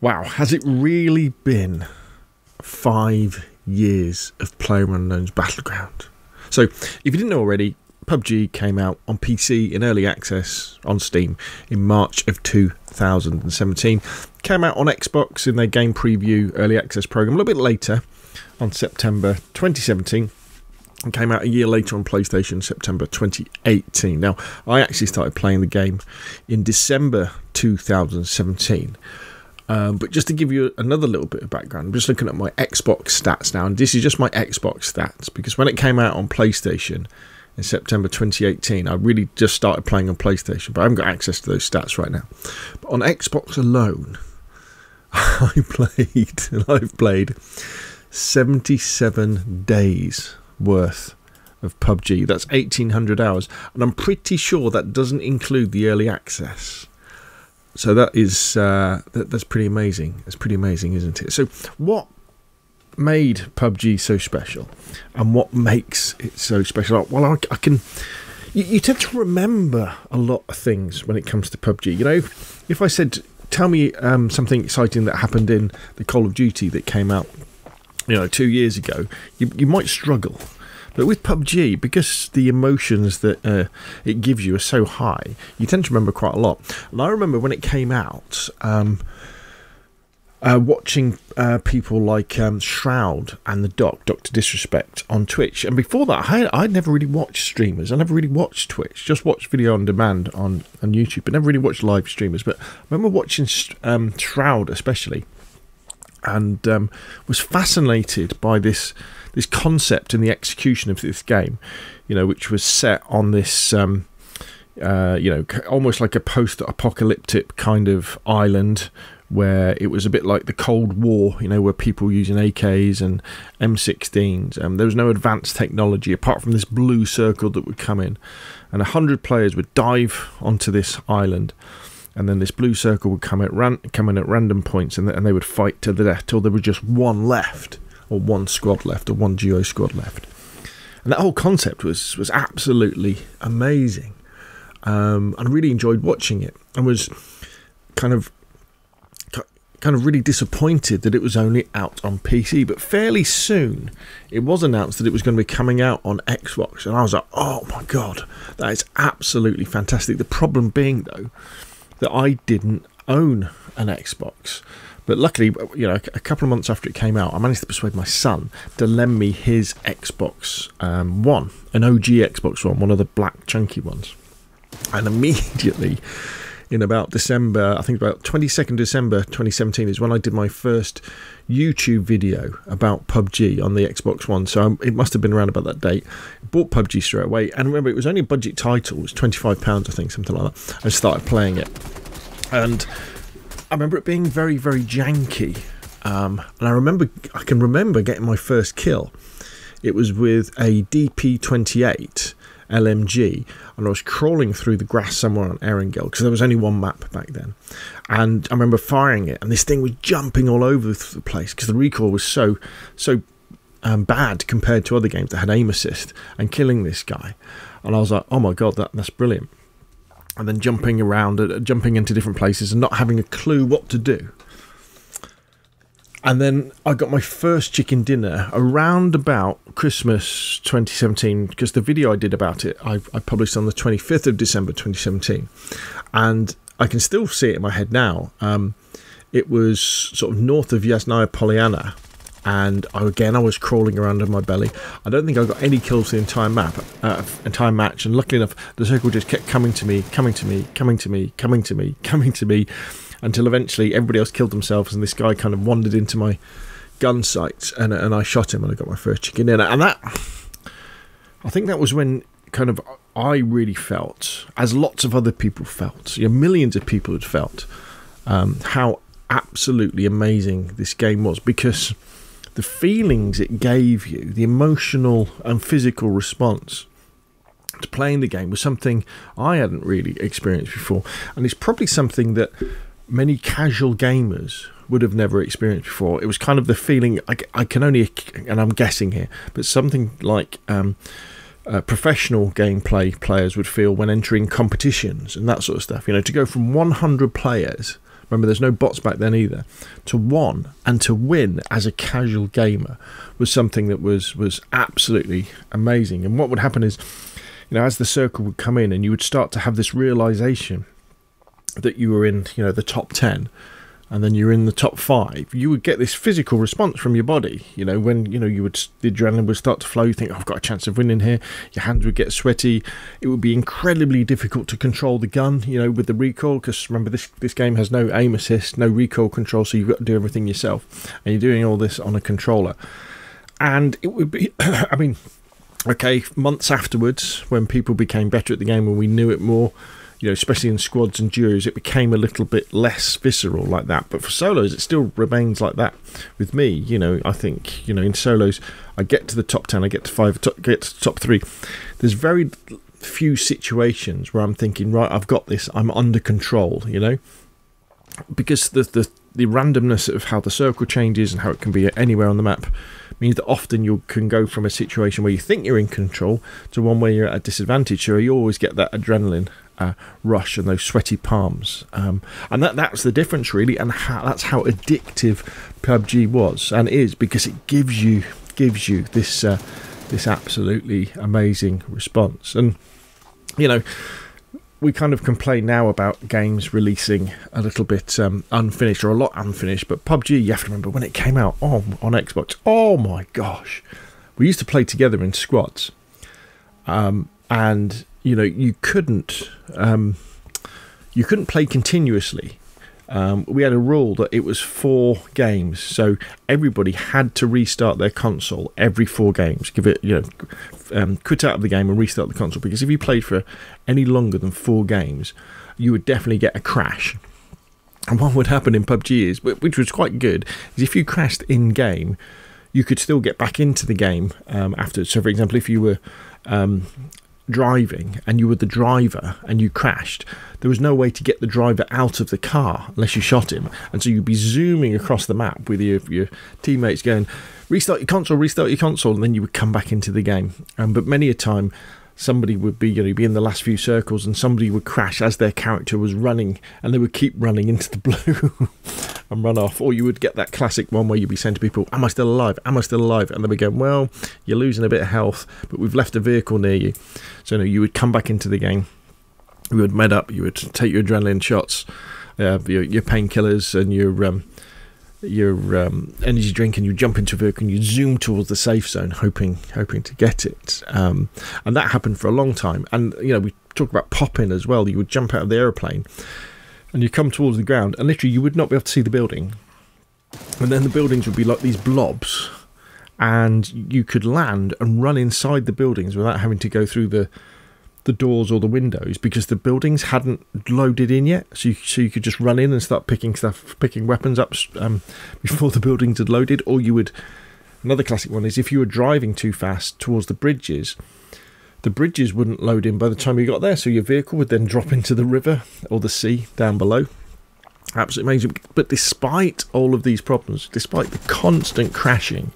Wow, has it really been 5 years of PlayerUnknown's Battleground? So, if you didn't know already, PUBG came out on PC in early access on Steam in March of 2017. Came out on Xbox in their game preview early access program a little bit later on September 2017. And came out a year later on PlayStation, September 2018. Now, I actually started playing the game in December 2017. But just to give you another little bit of background, I'm just looking at my Xbox stats now, and this is just my Xbox stats, because when it came out on PlayStation in September 2018, I really just started playing on PlayStation, but I haven't got access to those stats right now. But on Xbox alone, I've played 77 days worth of PUBG. That's 1,800 hours, and I'm pretty sure that doesn't include the early access. So that is that's pretty amazing. It's pretty amazing, isn't it? So what made PUBG so special, and what makes it so special? Well, I can. You tend to remember a lot of things when it comes to PUBG. You know, if I said, "Tell me something exciting that happened in the Call of Duty that came out, 2 years ago," you might struggle. But with PUBG, because the emotions that it gives you are so high, you tend to remember quite a lot. And I remember when it came out, watching people like Shroud and the Doc, Dr. Disrespect, on Twitch. And before that, I'd never really watched streamers. I never really watched Twitch. Just watched video on demand on YouTube, but never really watched live streamers. But I remember watching Shroud especially, and was fascinated by this concept and the execution of this game, which was set on this, almost like a post-apocalyptic kind of island, where it was a bit like the Cold War, where people were using AKs and M16s. There was no advanced technology apart from this blue circle that would come in, and 100 players would dive onto this island, and then this blue circle would come in at random points, and they would fight to the death till there was just one left, or one squad left, or one duo squad left. And that whole concept was absolutely amazing. And I really enjoyed watching it, and was kind of really disappointed that it was only out on PC. But fairly soon it was announced that it was going to be coming out on Xbox, and I was like, oh my god, that is absolutely fantastic. The problem being, though, that I didn't own an Xbox. But luckily, a couple of months after it came out, I managed to persuade my son to lend me his Xbox One, an OG Xbox One of the black chunky ones. And immediately, in about December, I think about 22nd December 2017 is when I did my first YouTube video about PUBG on the Xbox One. So it must have been around about that date. Bought PUBG straight away. And remember, it was only a budget title. It was £25, I think, something like that. I started playing it. And I remember it being very, very janky. And I can remember getting my first kill. It was with a DP28 LMG, and I was crawling through the grass somewhere on Erangel, because there was only one map back then. And I remember firing it, and this thing was jumping all over the place because the recoil was so bad compared to other games that had aim assist, and killing this guy. And I was like, oh my god, that's brilliant. And then jumping around, jumping into different places and not having a clue what to do. And then I got my first chicken dinner around about Christmas 2017, because the video I did about it, I published on the 25th of December 2017. And I can still see it in my head now. It was sort of north of Yasnaya Polyana. And I was crawling around on my belly. I don't think I got any kills the entire match. And luckily enough, the circle just kept coming to me, until eventually everybody else killed themselves, and this guy kind of wandered into my gun sights, and I shot him, and I got my first chicken dinner. And I think that was when kind of I really felt, as lots of other people felt, millions of people had felt, how absolutely amazing this game was, because the feelings it gave you, the emotional and physical response to playing the game, was something I hadn't really experienced before, and it's probably something that many casual gamers would have never experienced before. It was kind of the feeling, I can only, and I'm guessing here, but something like professional gameplay players would feel when entering competitions and that sort of stuff. To go from 100 players, remember there's no bots back then either, to 1 and to win as a casual gamer was something that was absolutely amazing. And what would happen is, you know, as the circle would come in and you would start to have this realization that you were in, you know, the top 10, and then you're in the top 5, you would get this physical response from your body. You know, when, you know, the adrenaline would start to flow, you think, oh, I've got a chance of winning here. Your hands would get sweaty. It would be incredibly difficult to control the gun, you know, with the recoil, because remember, this game has no aim assist, no recoil control, so you've got to do everything yourself, and you're doing all this on a controller. And it would be, I mean, okay, months afterwards, when people became better at the game and we knew it more, you know, especially in squads and duos, it became a little bit less visceral like that. But for solos, it still remains like that. With me, you know, I think, you know, in solos, I get to the top 10, I get to 5, get to the top 3. There's very few situations where I'm thinking, right, I've got this, I'm under control, you know, because the randomness of how the circle changes and how it can be anywhere on the map means that often you can go from a situation where you think you're in control to one where you're at a disadvantage. So you always get that adrenaline rush and those sweaty palms, and that's the difference really, and that's how addictive PUBG was and is, because it gives you this absolutely amazing response. And you know, we kind of complain now about games releasing a little bit unfinished, or a lot unfinished, but PUBG, you have to remember, when it came out on Xbox, oh my gosh, we used to play together in squads, and you know, you couldn't play continuously. We had a rule that it was 4 games, so everybody had to restart their console every 4 games. Give it, you know, quit out of the game and restart the console, because if you played for any longer than 4 games, you would definitely get a crash. And what would happen in PUBG is, which was quite good, is if you crashed in game, you could still get back into the game after. So, for example, if you were driving and you were the driver and you crashed, there was no way to get the driver out of the car unless you shot him, and so you'd be zooming across the map with your teammates going, restart your console, and then you would come back into the game. But many a time somebody would be, you know, be in the last few circles and somebody would crash as their character was running, and they would keep running into the blue and run off. Or you would get that classic one where you'd be saying to people, am I still alive, am I still alive? And they would go, well, you're losing a bit of health, but we've left a vehicle near you. So no, you would come back into the game, you would med up, you would take your adrenaline shots, your painkillers and your energy drink, and you jump into a vehicle and you zoom towards the safe zone, hoping to get it. And that happened for a long time. And you know, we talk about popping as well. You would jump out of the aeroplane and you come towards the ground, and literally you would not be able to see the building, and then the buildings would be like these blobs, and you could land and run inside the buildings without having to go through the doors or the windows, because the buildings hadn't loaded in yet. So you could just run in and start picking weapons up before the buildings had loaded. Or you would, another classic one is, if you were driving too fast towards the bridges wouldn't load in by the time you got there, so your vehicle would then drop into the river or the sea down below. Absolutely amazing. But despite all of these problems, despite the constant crashing,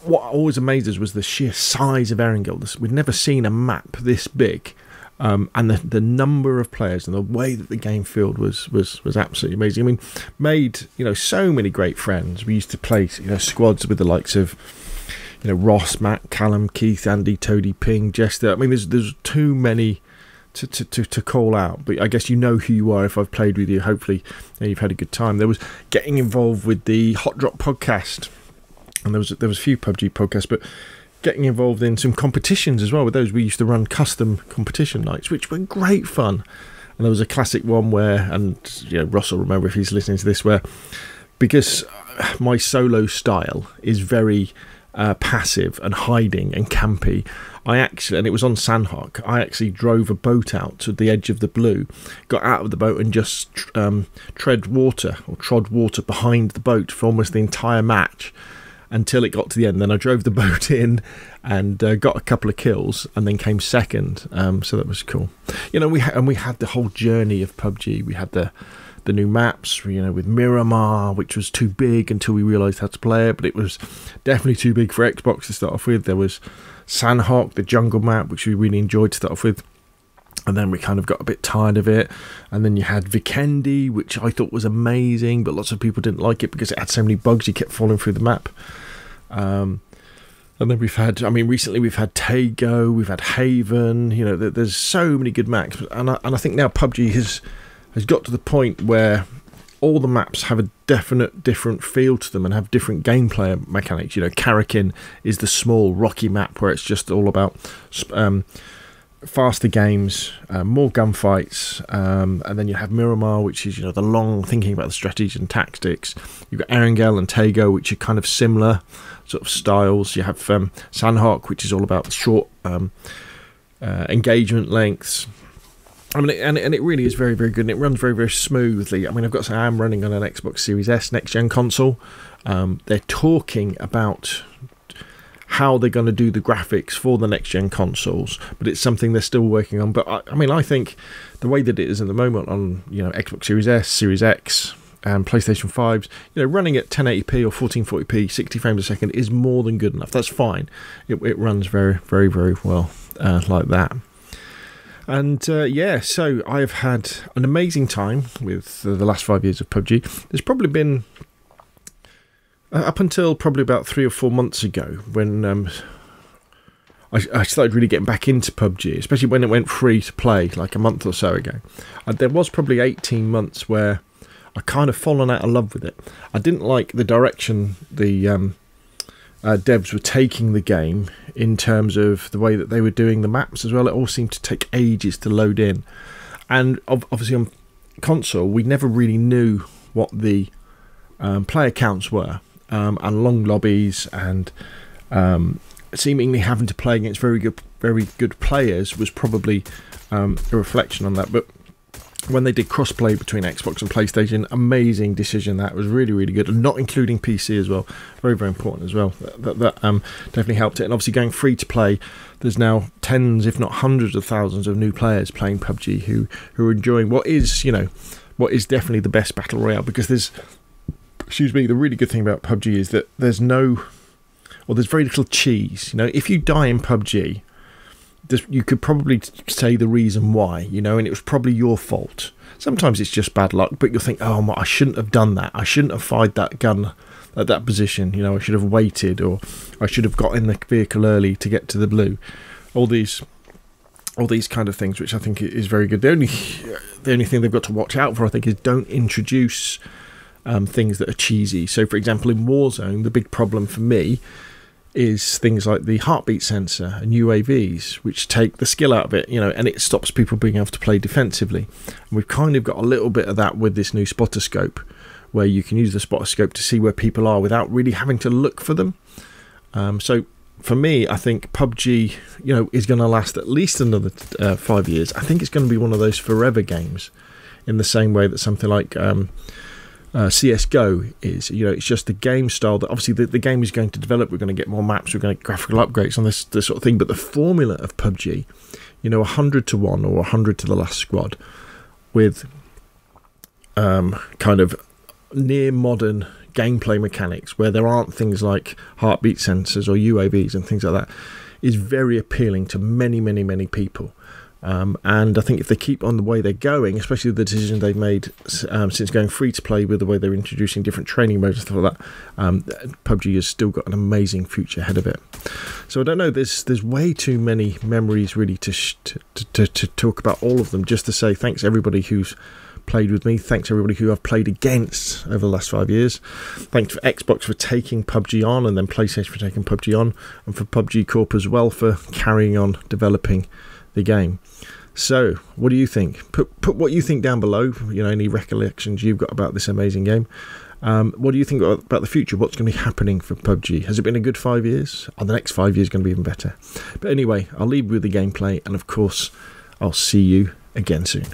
what always amazed us was the sheer size of Erangel. We'd never seen a map this big, and the number of players and the way that the game filled was absolutely amazing. I mean, made, you know, so many great friends. We used to play, you know, squads with the likes of, you know, Ross, Matt, Callum, Keith, Andy, Toady, Ping, Jester. I mean, there's too many to call out, but I guess you know who you are if I've played with you. Hopefully, you've had a good time. There was getting involved with the Hot Drop podcast. And there was a few PUBG podcasts, but getting involved in some competitions as well with those. We used to run custom competition nights, which were great fun. And there was a classic one where, and you know, Ross will remember if he's listening to this, where, because my solo style is very passive and hiding and campy, and it was on Sandhawk, I actually drove a boat out to the edge of the blue, got out of the boat and just trod water behind the boat for almost the entire match, until it got to the end. Then I drove the boat in and got a couple of kills, and then came second. So that was cool. You know, we had the whole journey of PUBG. We had the new maps, you know, with Miramar, which was too big until we realised how to play it, but it was definitely too big for Xbox to start off with. There was Sandhawk, the jungle map, which we really enjoyed to start off with. And then we kind of got a bit tired of it. And then you had Vikendi, which I thought was amazing, but lots of people didn't like it because it had so many bugs. You kept falling through the map. And then we've had, I mean, recently we've had Tago, we've had Haven. You know, there's so many good maps. And I think now PUBG has got to the point where all the maps have a definite different feel to them and have different gameplay mechanics. You know, Karakin is the small rocky map where it's just all about faster games, more gunfights, and then you have Miramar, which is, you know, the long thinking about the strategies and tactics. You've got Erangel and Tago, which are kind of similar sort of styles. You have Sanhok, which is all about short engagement lengths. I mean, and it really is very, very good, and it runs very, very smoothly. I mean, I've got to say, I'm running on an Xbox Series S next-gen console. They're talking about how they're going to do the graphics for the next-gen consoles, but it's something they're still working on. But I mean, I think the way that it is at the moment on, you know, Xbox Series S, Series X, and PlayStation 5s, you know, running at 1080p or 1440p, 60 frames a second is more than good enough. That's fine. It runs very, very, very well like that. And yeah, so I've had an amazing time with the last 5 years of PUBG. There's probably been, up until probably about 3 or 4 months ago, when I started really getting back into PUBG, especially when it went free to play, like a month or so ago. There was probably 18 months where I kind of fallen out of love with it. I didn't like the direction the devs were taking the game in terms of the way that they were doing the maps as well. It all seemed to take ages to load in, and obviously on console we never really knew what the player counts were, and long lobbies and seemingly having to play against very good players was probably a reflection on that. But when they did crossplay between Xbox and PlayStation, amazing decision. That was really, really good, and not including PC as well, very, very important as well. That definitely helped it. And obviously going free to play, there's now tens, if not hundreds of thousands of new players playing PUBG who are enjoying what is, you know, what is definitely the best battle royale. Because there's, excuse me, the really good thing about PUBG is that there's very little cheese. You know, if you die in PUBG, you could probably say the reason why, you know, and it was probably your fault. Sometimes it's just bad luck, but you'll think, oh, I shouldn't have done that. I shouldn't have fired that gun at that position. You know, I should have waited, or I should have got in the vehicle early to get to the blue. All these kind of things, which I think is very good. The only thing they've got to watch out for, I think, is don't introduce things that are cheesy. So, for example, in Warzone, the big problem for me is things like the heartbeat sensor and UAVs, which take the skill out of it, you know, and it stops people being able to play defensively. And we've kind of got a little bit of that with this new spotter scope, where you can use the spotter scope to see where people are without really having to look for them. So for me, I think PUBG, you know, is going to last at least another 5 years. I think it's going to be one of those forever games, in the same way that something like CSGO is. You know, it's just the game style that obviously the game is going to develop. We're going to get more maps, we're going to get graphical upgrades on this sort of thing, but the formula of PUBG, you know, 100 to 1 or 100 to the last squad, with kind of near modern gameplay mechanics where there aren't things like heartbeat sensors or UAVs and things like that, is very appealing to many people. And I think if they keep on the way they're going, especially the decision they've made since going free to play, with the way they're introducing different training modes and stuff like that, PUBG has still got an amazing future ahead of it. So I don't know, there's way too many memories really to talk about all of them. Just to say thanks everybody who's played with me, thanks everybody who I've played against over the last 5 years. Thanks for Xbox for taking PUBG on, and then PlayStation for taking PUBG on, and for PUBG Corp as well for carrying on developing the game. So what do you think? Put what you think down below, you know, any recollections you've got about this amazing game. What do you think about the future? What's going to be happening for PUBG? Has it been a good 5 years? Are the next 5 years going to be even better? But anyway, I'll leave you with the gameplay, and of course I'll see you again soon.